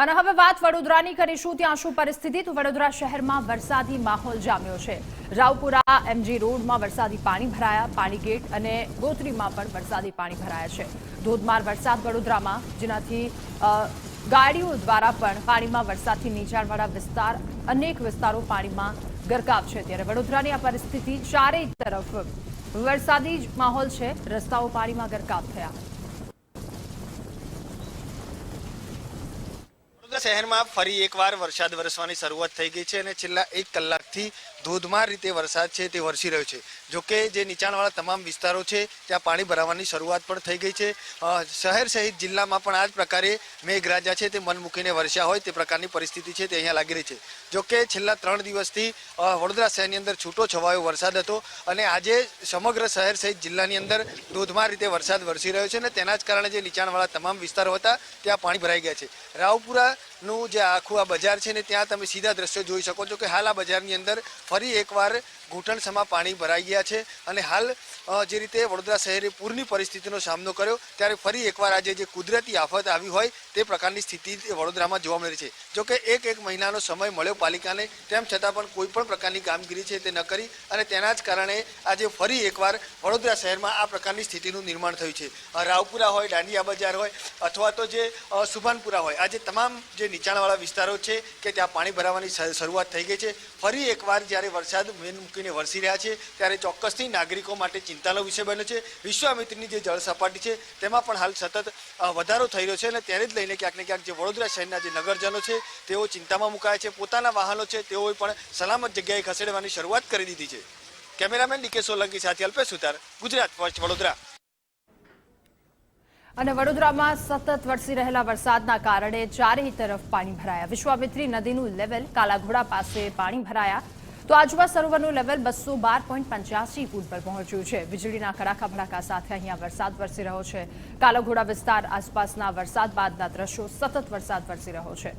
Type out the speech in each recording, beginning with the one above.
અને હવે વાત વડોદરાની કરીશું। ત્યાં શું પરિસ્થિતિ? તો વડોદરા શહેરમાં વરસાદી માહોલ જામ્યો છે। રાવપુરા એમજી રોડમાં વરસાદી પાણી ભરાયા, પાણી ગેટ અને ગોત્રીમાં પણ વરસાદી પાણી ભરાયા છે। ધોધમાર વરસાદ વડોદરામાં, જેનાથી ગાડીઓ દ્વારા પણ પાણીમાં વરસાદથી નીચાણવાળા વિસ્તાર અનેક વિસ્તારો પાણીમાં ગરકાવ છે। ત્યારે વડોદરાની આ પરિસ્થિતિ, ચારેય તરફ વરસાદી માહોલ છે, રસ્તાઓ પાણીમાં ગરકાવ થયા। શહેરમાં ફરી એકવાર વરસાદ વરસવાની શરૂઆત થઈ ગઈ છે અને છેલ્લા 1 કલાકથી ધોધમાર રીતે વરસાદ છે તે વરસી રહ્યો છે। જોકે જે નીચાણવાળા તમામ વિસ્તારો છે ત્યાં પાણી ભરાવાની શરૂઆત પણ થઈ ગઈ છે। શહેર સહિત જિલ્લામાં પણ આ જ પ્રકારે મેઘરાજા છે તે મન મૂકીને વરસ્યા હોય તે પ્રકારની પરિસ્થિતિ છે તે અહીંયા લાગી રહી છે। જોકે છેલ્લા 3 દિવસથી વડોદરા શહેરની અંદર છૂટો છવાયો વરસાદ હતો અને આજે સમગ્ર શહેર સહિત જિલ્લાની અંદર ધોધમાર રીતે વરસાદ વરસી રહ્યો છે અને તેના જ કારણે જે નીચાણવાળા તમામ વિસ્તારો હતા ત્યાં પાણી ભરાઈ ગયા છે। રાવપુરા નું જે આખું આ બજાર છે ને ત્યાં તમે સીધા દ્રશ્યો જોઈ શકો છો કે હાલ આ બજારની અંદર ફરી એકવાર ઘૂંટણસમા પાણી ભરાઈ ગયા છે અને હાલ જે રીતે વડોદરા શહેરે પૂરની પરિસ્થિતિનો સામનો કર્યો ત્યારે ફરી એકવાર આજે જે કુદરતી આફત આવી હોય તે પ્રકારની સ્થિતિ વડોદરામાં જોવા મળી છે। જોકે એક મહિનાનો સમય મળ્યો પાલિકાને, તેમ છતાં પણ કોઈ પણ પ્રકારની કામગીરી છે તે ન કરી અને તેના જ કારણે આજે ફરી એકવાર વડોદરા શહેરમાં આ પ્રકારની સ્થિતિનું નિર્માણ થયું છે। રાવપુરા હોય, દાંડિયા બજાર હોય અથવા તો જે સુભાનપુરા હોય, આજે તમામ જે નીચાણવાળા વિસ્તારો છે કે ત્યાં પાણી ભરાવાની શરૂઆત થઈ ગઈ છે। ફરી એકવાર જ્યારે વરસાદ મેન મૂકીને વરસી રહ્યા છે ત્યારે ચોક્કસથી નાગરિકો માટે ચિંતાનો વિષય બન્યો છે। વિશ્વામિત્રીની જે જળ સપાટી છે તેમાં પણ હાલ સતત વધારો થઈ રહ્યો છે અને તેને જ લઈને ક્યાંક ને ક્યાંક જે વડોદરા શહેરના જે નગરજનો છે તેઓ ચિંતામાં મુકાયા છે। પોતાના વાહનો છે તેઓએ પણ સલામત જગ્યાએ ખસેડવાની શરૂઆત કરી દીધી છે। કેમેરામેન ડીકે સોલંકી સાથે અલ્પેશ સુતાર, ગુજરાત ફર્સ્ટ, વડોદરા। અને વડોદરામાં સતત વરસી રહેલા વરસાદના કારણે ચારેય તરફ પાણી ભરાયા। વિશ્વામિત્રી નદીનું લેવલ કાલાઘોડા પાસે પાણી ભરાયા તો આજવા સરોવરનું લેવલ 212.85 ફૂટ પર પહોંચ્યું છે। વીજળીના કડાકા ભડાકા સાથે અહીંયા વરસાદ વરસી રહ્યો છે। કાલાઘોડા વિસ્તાર આસપાસના વરસાદ બાદના દ્રશ્યો, સતત વરસાદ વરસી રહ્યો છે।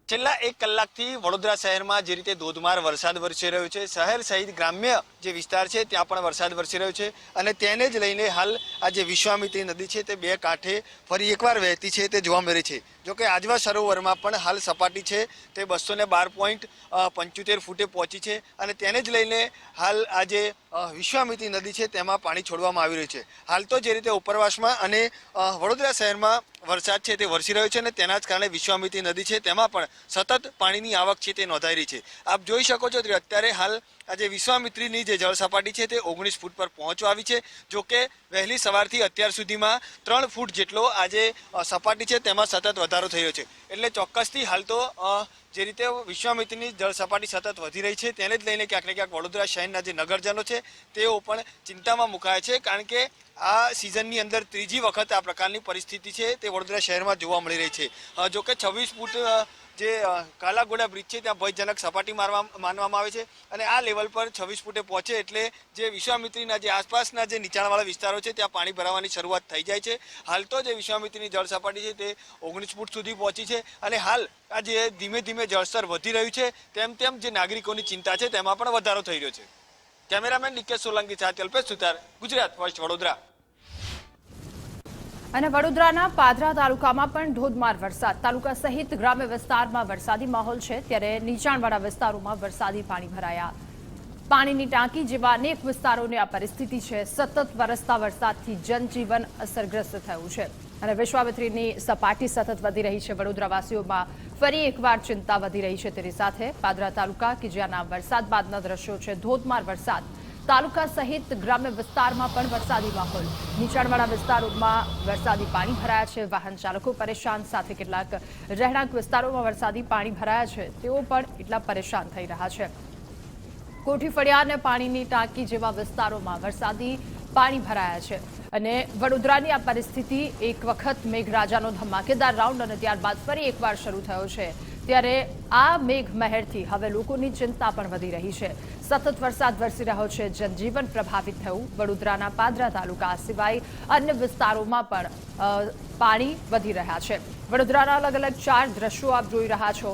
છેલ્લા 1 કલાકથી વડોદરા શહેરમાં જે રીતે ધોધમાર વરસાદ વરસી રહ્યો છે, શહેર સહિત ગ્રામ્ય જે વિસ્તાર છે ત્યાં પણ વરસાદ વરસી રહ્યો છે અને તેને જ લઈને હાલ આ જે વિશ્વામિત્રી નદી છે તે બે કાંઠે ફરી એકવાર વહેતી છે તે જોવા મળે છે। જોકે આજવા સરોવરમાં પણ હાલ સપાટી છે તે 212.75 ફૂટે પહોંચી છે અને તેને જ લઈને હાલ આ જે વિશ્વામિત્રી નદી છે તેમાં પાણી છોડવામાં આવી રહ્યું છે। હાલ તો જે રીતે ઉપરવાસમાં અને વડોદરા શહેરમાં વરસાદ છે તે વરસી રહ્યો છે અને તેના જ કારણે વિશ્વામિત્રી નદી છે તેમાં પણ સતત પાણીની આવક છે તે નોંધાઈ રહી છે। આપ જોઈ શકો છો અત્યારે હાલ આજે વિશ્વામિત્રીની જે જળ સપાટી છે તે 19 ફૂટ પર પહોંચવા આવી છે। જોકે વહેલી સવારથી અત્યાર સુધીમાં 3 ફૂટ જેટલો આજે સપાટી છે તેમાં સતત વધારો થઈ રહ્યો છે। એટલે ચોક્કસથી હાલ તો જે રીતે વિશ્વામિત્રીની જળ સપાટી સતત વધી રહી છે તેને જ લઈને ક્યાંક ને ક્યાંક વડોદરા શહેરના જે નગરજનો છે તેઓ પણ ચિંતામાં મુકાયા છે, કારણ કે આ સિઝનની અંદર ત્રીજી વખત આ પ્રકારની પરિસ્થિતિ છે તે વડોદરા શહેરમાં જોવા મળી રહી છે। જોકે 26 ફૂટ જે કાલાઘોડા બ્રિજ છે ત્યાં ભયજનક સપાટી માનવામાં આવે છે અને આ લેવલ પર 26 ફૂટે પહોંચે એટલે જે વિશ્વામિત્રીના જે આસપાસના જે નીચાણવાળા વિસ્તારો છે ત્યાં પાણી ભરાવાની શરૂઆત થઈ જાય છે। હાલ તો જે વિશ્વામિત્રીની જળ સપાટી છે તે 19 ફૂટ સુધી પહોંચી છે અને હાલ આ જે ધીમે ધીમે જળસ્તર વધી રહ્યું છે તેમ તેમ જે નાગરિકોની ચિંતા છે તેમાં પણ વધારો થઈ રહ્યો છે। કેમેરામેન ડીકે સોલંકી સાથે અલ્પેશ સુતાર, ગુજરાત ફર્સ્ટ, વડોદરા। અને વડોદરાના પાદરા તાલુકામાં પણ ધોધમાર વરસાદ, તાલુકા સહિત ગ્રામ્ય વિસ્તારમાં વરસાદી માહોલ છે। ત્યારે નીચાણવાળા વિસ્તારોમાં વરસાદી પાણી ભરાયા। પાણીની ટાંકી જેવા અનેક વિસ્તારોની આ પરિસ્થિતિ છે। સતત વરસતા વરસાદથી જનજીવન અસરગ્રસ્ત થયું છે અને વિશ્વામિત્રીની સપાટી સતત વધી રહી છે। વડોદરાવાસીઓમાં ફરી એકવાર ચિંતા વધી રહી છે। તેની સાથે પાદરા તાલુકા કે જ્યાંના વરસાદ બાદના દ્રશ્યો છે, ધોધમાર વરસાદ, તાલુકા સહિત ગ્રામ્ય વિસ્તારમાં પણ વરસાદી માહોલ। નીચાણવાળા વિસ્તારોમાં વરસાદી પાણી ભરાયા છે। વાહન ચાલકો પરેશાન, સાથે કેટલાક રહેણાંક વિસ્તારોમાં વરસાદી પાણી ભરાયા છે તેઓ પણ એટલા પરેશાન થઈ રહ્યા છે। કોઠી ફળિયા અને પાણીની ટાંકી જેવા વિસ્તારોમાં વરસાદી પાણી ભરાયા છે અને વડોદરાની આ પરિસ્થિતિ એક વખત મેઘરાજાનો ધમાકેદાર રાઉન્ડ અને ત્યારબાદ ફરી એકવાર શરૂ થયો છે। ત્યારે આ મેઘ મહેરથી હવે લોકોની ચિંતા પણ વધી રહી છે। સતત વરસાદ વરસી રહ્યો છે, જનજીવન પ્રભાવિત થયું। વડોદરાના પાદરા તાલુકા સિવાય અન્ય વિસ્તારોમાં પણ પાણી વધી રહ્યા છે। વડોદરાના અલગ અલગ 4 દ્રશ્યો આપ જોઈ રહ્યા છો।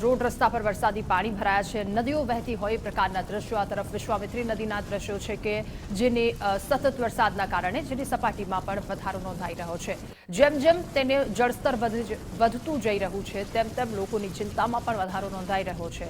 રોડ રસ્તા પર વરસાદી પાણી ભરાયા છે, નદીઓ વહેતી હોય એ પ્રકારના દ્રશ્યો. આ તરફ વિશ્વામિત્રી નદીના દ્રશ્યો છે કે જેની સતત વરસાદના કારણે જેની સપાટીમાં પણ વધારો નોંધાઈ રહ્યો છે. જેમ જેમ તેને જળસ્તર વધતું જઈ રહ્યું છે તેમ તેમ લોકોની ચિંતામાં પણ વધારો નોંધાઈ રહ્યો છે.